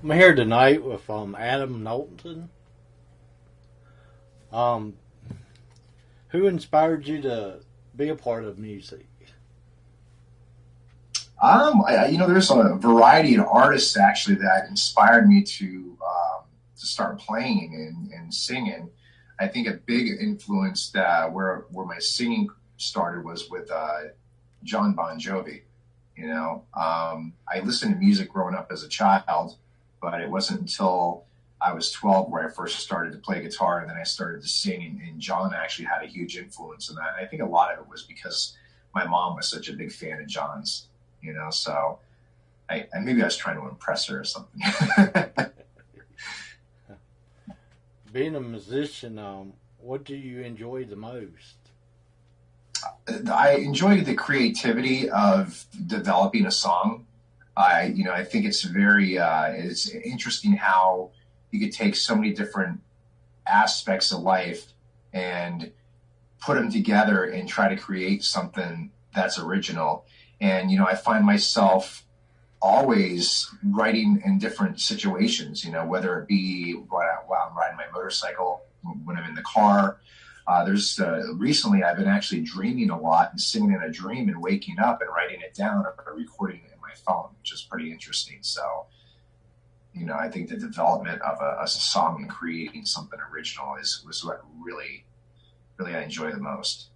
I'm here tonight with Adam Nulton. Who inspired you to be a part of music? There's a variety of artists actually that inspired me to start playing and singing. I think a big influence where my singing started was with John Bon Jovi. I listened to music growing up as a child, but it wasn't until I was 12 where I first started to play guitar, and then I started to sing, and John actually had a huge influence in that. And I think a lot of it was because my mom was such a big fan of John's, so maybe I was trying to impress her or something. Being a musician, what do you enjoy the most? I enjoy the creativity of developing a song. I think it's it's interesting how you could take so many different aspects of life and put them together and try to create something that's original. And, I find myself always writing in different situations, whether it be while I'm riding my motorcycle, when I'm in the car. Recently I've been actually dreaming a lot and singing in a dream and waking up and writing it down or recording it in my phone, which is pretty interesting. So, I think the development of a song and creating something original was what really I enjoy the most.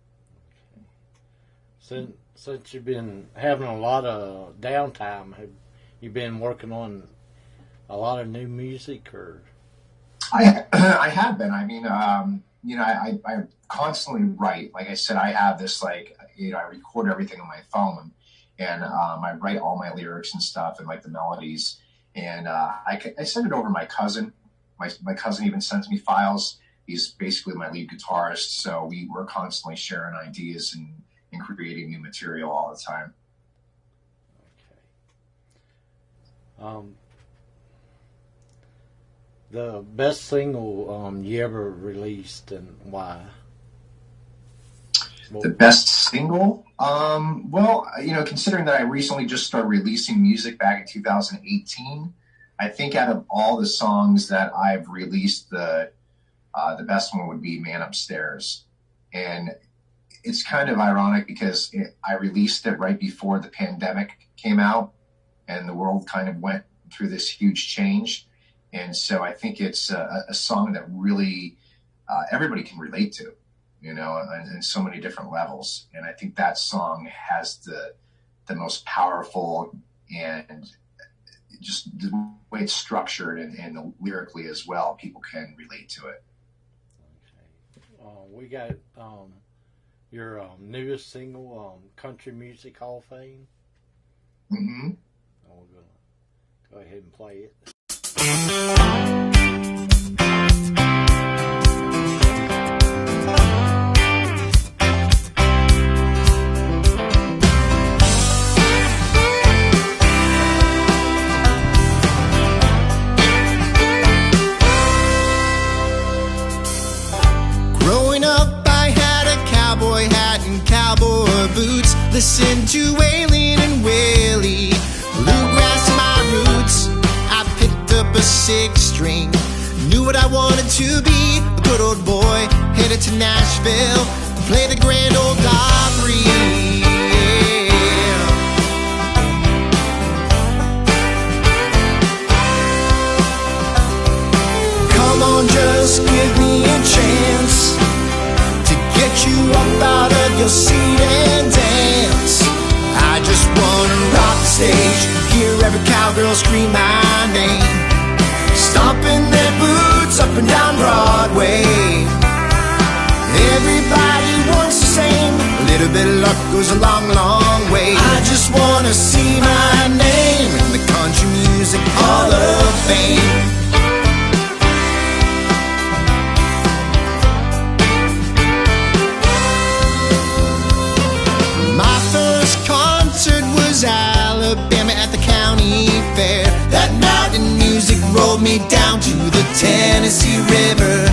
Since you've been having a lot of downtime, have you been working on a lot of new music, or? I have been. I constantly write. Like I said, I have this I record everything on my phone, and I write all my lyrics and stuff and the melodies. And I send it over to my cousin. My cousin even sends me files. He's basically my lead guitarist, so we're constantly sharing ideas and creating new material all the time. Okay. The best single you ever released, and why? The best single? Considering that I recently just started releasing music back in 2018, I think out of all the songs that I've released, the best one would be Man Upstairs. And it's kind of ironic because I released it right before the pandemic came out and the world kind of went through this huge change. And so I think it's a song that really everybody can relate to, in so many different levels. And I think that song has the most powerful, and just the way it's structured and lyrically as well, people can relate to it. Okay. We got your newest single, Country Music Hall of Fame. Mm-hmm. We're going to go ahead and play it. Growing up, I had a cowboy hat and cowboy boots. Listened to Waylon and Willie, bluegrass my roots. I picked up a 6-string, knew what I wanted to be, a good old boy, headed to Nashville to play the Grand Ole Opry. Yeah. Come on, just give me a chance to get you up out of your seat and dance. I just wanna rock the stage, hear every cowgirl scream my name, stomping their boots up and down Broadway. Everybody wants the same, a little bit of luck goes a long, long way. I just wanna see my name in the Country Music Hall of Fame. Alabama at the county fair. That mountain music rolled me down to the Tennessee River.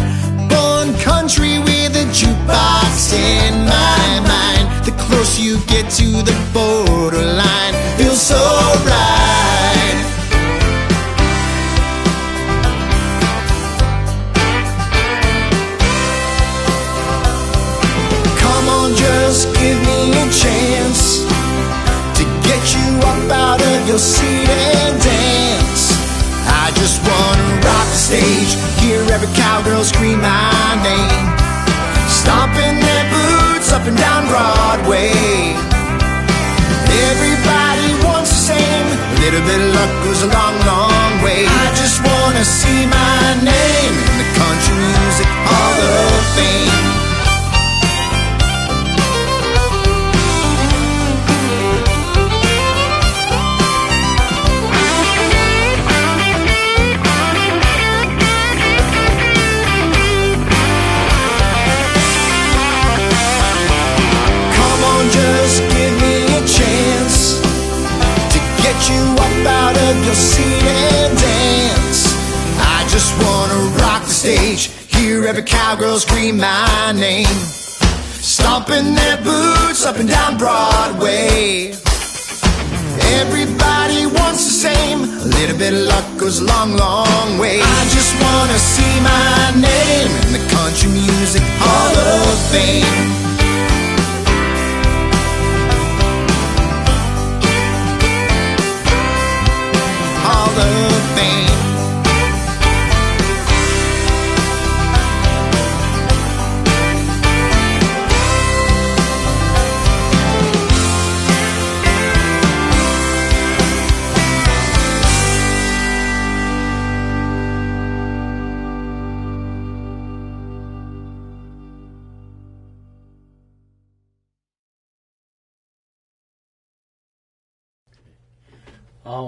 Born country with a jukebox in my mind. The closer you get to the borderline, feels so right. your seat and dance. I just wanna rock the stage, hear every cowgirl scream my name, stomping their boots up and down Broadway. Everybody wants the same, a little bit of luck goes a long, long way. I just wanna see my name in the Country Music Hall of Fame. Just give me a chance to get you up out of your seat and dance. I just wanna rock the stage, hear every cowgirl scream my name, stomping their boots up and down Broadway. Everybody wants the same, a little bit of luck goes a long, long way. I just wanna see my name in the Country Music Hall of Fame. Hall of Fame.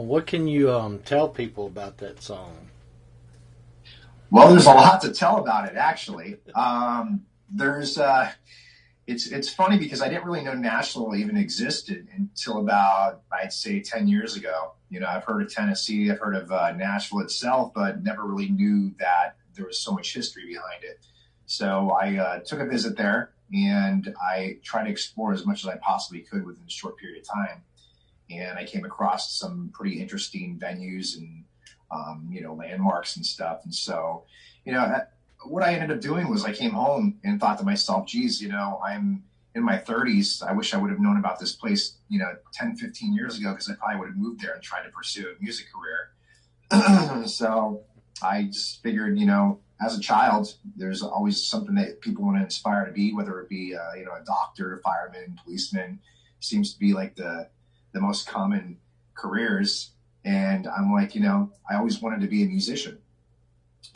What can you tell people about that song? Well, there's a lot to tell about it, actually. It's funny because I didn't really know Nashville even existed until about, I'd say, 10 years ago. You know, I've heard of Tennessee, I've heard of Nashville itself, but never really knew that there was so much history behind it. So I took a visit there, and I tried to explore as much as I possibly could within a short period of time. And I came across some pretty interesting venues and, landmarks and stuff. And so, what I ended up doing was I came home and thought to myself, geez, I'm in my 30s. I wish I would have known about this place, 10, 15 years ago, because I probably would have moved there and tried to pursue a music career. So I just figured, as a child, there's always something that people want to inspire to be, whether it be, a doctor, fireman, policeman. Seems to be like the most common careers. And I'm like, I always wanted to be a musician.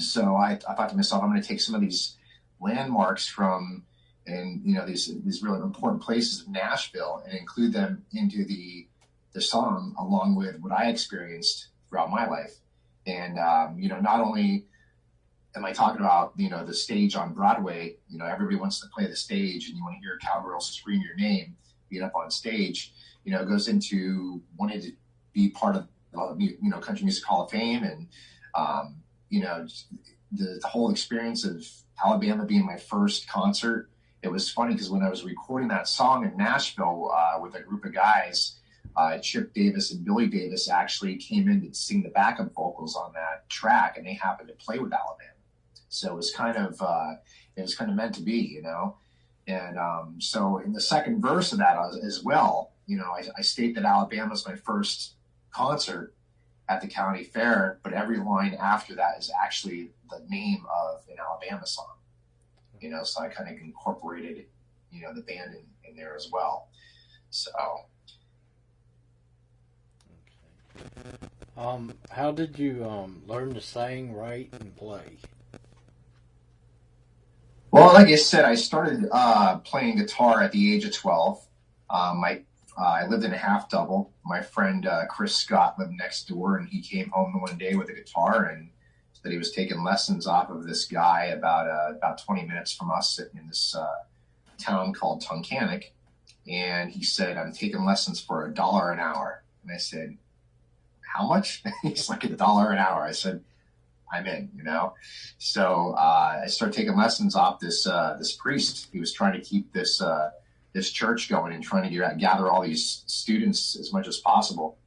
So I thought to myself, I'm going to take some of these landmarks from, and these really important places of Nashville and include them into the song, along with what I experienced throughout my life. And not only am I talking about the stage on Broadway, everybody wants to play the stage, and you want to hear cowgirls scream your name, being up on stage. It goes into wanting to be part of Country Music Hall of Fame, and the whole experience of Alabama being my first concert. It was funny because when I was recording that song in Nashville with a group of guys, Chip Davis and Billy Davis actually came in to sing the backup vocals on that track, and they happened to play with Alabama. So it was kind of meant to be, And so in the second verse of that as well, I state that Alabama is my first concert at the county fair, but every line after that is actually the name of an Alabama song. So I kind of incorporated, the band in there as well. So. Okay. How did you learn to sing, write, and play? Well, like I said, I started playing guitar at the age of 12. I lived in a half double. My friend Chris Scott lived next door, and he came home one day with a guitar and said he was taking lessons off of this guy about 20 minutes from us, sitting in this town called Tunkhannock. And he said, "I'm taking lessons for $1 an hour." And I said, "How much?" He's like, $1 an hour. I said, "I'm in," So I started taking lessons off this priest. He was trying to keep this church going and trying to gather all these students as much as possible.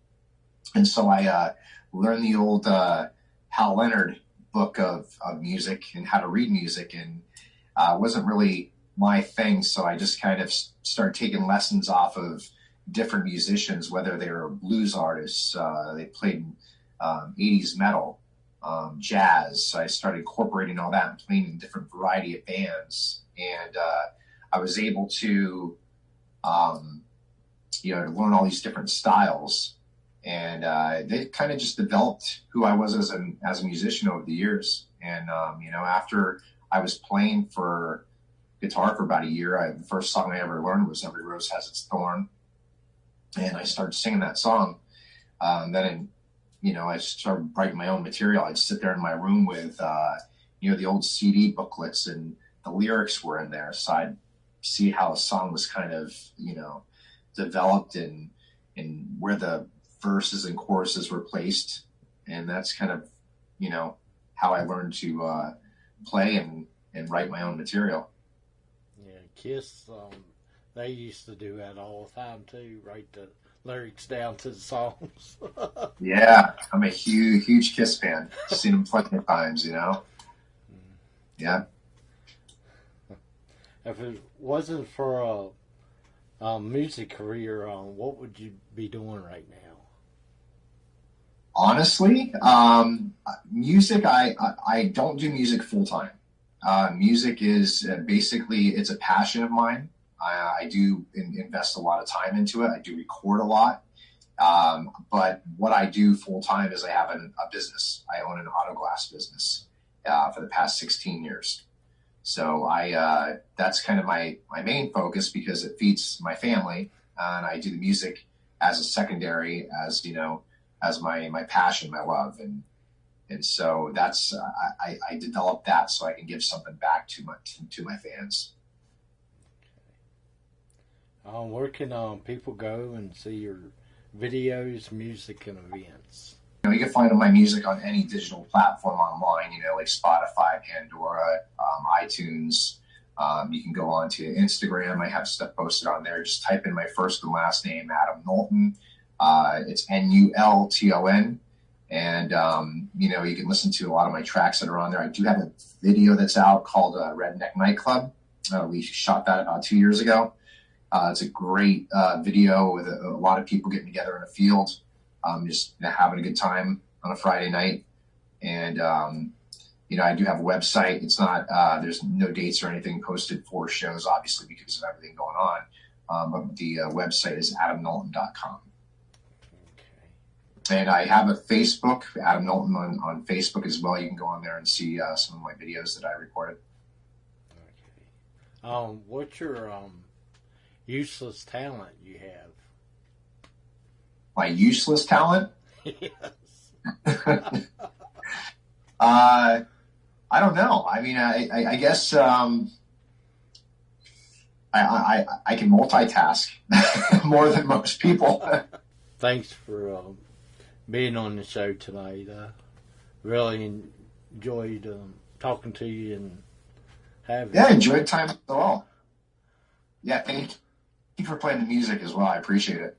And so I learned the old Hal Leonard book of music and how to read music, and it wasn't really my thing. So I just kind of started taking lessons off of different musicians, whether they were blues artists, they played 80s metal, jazz. So I started incorporating all that and playing in different variety of bands. And I was able to, to learn all these different styles. And they kind of just developed who I was as a musician over the years. And, after I was playing for guitar for about a year, the first song I ever learned was Every Rose Has Its Thorn. And I started singing that song. Then, I started writing my own material. I'd sit there in my room with, the old CD booklets, and the lyrics were in there. So I'd see how a song was kind of, developed and where the verses and choruses were placed. And that's kind of, how I learned to play and write my own material. Yeah, Kiss, they used to do that all the time too, write the lyrics down to the songs. Yeah, I'm a huge Kiss fan. Seen them plenty of times, Yeah. If it wasn't for a music career, what would you be doing right now? Honestly, music, I don't do music full time. Music is basically, it's a passion of mine. I do invest a lot of time into it. I do record a lot. But what I do full time is I have a business. I own an auto glass business for the past 16 years. So that's kind of my main focus because it feeds my family, and I do the music as a secondary, as my passion, my love, and so that's I developed that so I can give something back to my fans. Where can people go and see your videos, music, and events? You can find my music on any digital platform online, like Spotify, Pandora, iTunes. You can go on to Instagram. I have stuff posted on there. Just type in my first and last name, Adam Nulton. It's Nulton. And, you can listen to a lot of my tracks that are on there. I do have a video that's out called Redneck Nightclub. We shot that about 2 years ago. It's a great video with a lot of people getting together in a field, just having a good time on a Friday night. And, I do have a website. It's not, there's no dates or anything posted for shows, obviously, because of everything going on. But the website is adamnulton.com. Okay. And I have a Facebook, Adam Nulton on Facebook as well. You can go on there and see some of my videos that I recorded. Okay. What's your useless talent you have? My useless talent? Yes. I don't know. I mean, I guess I can multitask more than most people. Thanks for being on the show tonight. Really enjoyed talking to you and having. Yeah, enjoyed time as well. Yeah, thank you for playing the music as well. I appreciate it.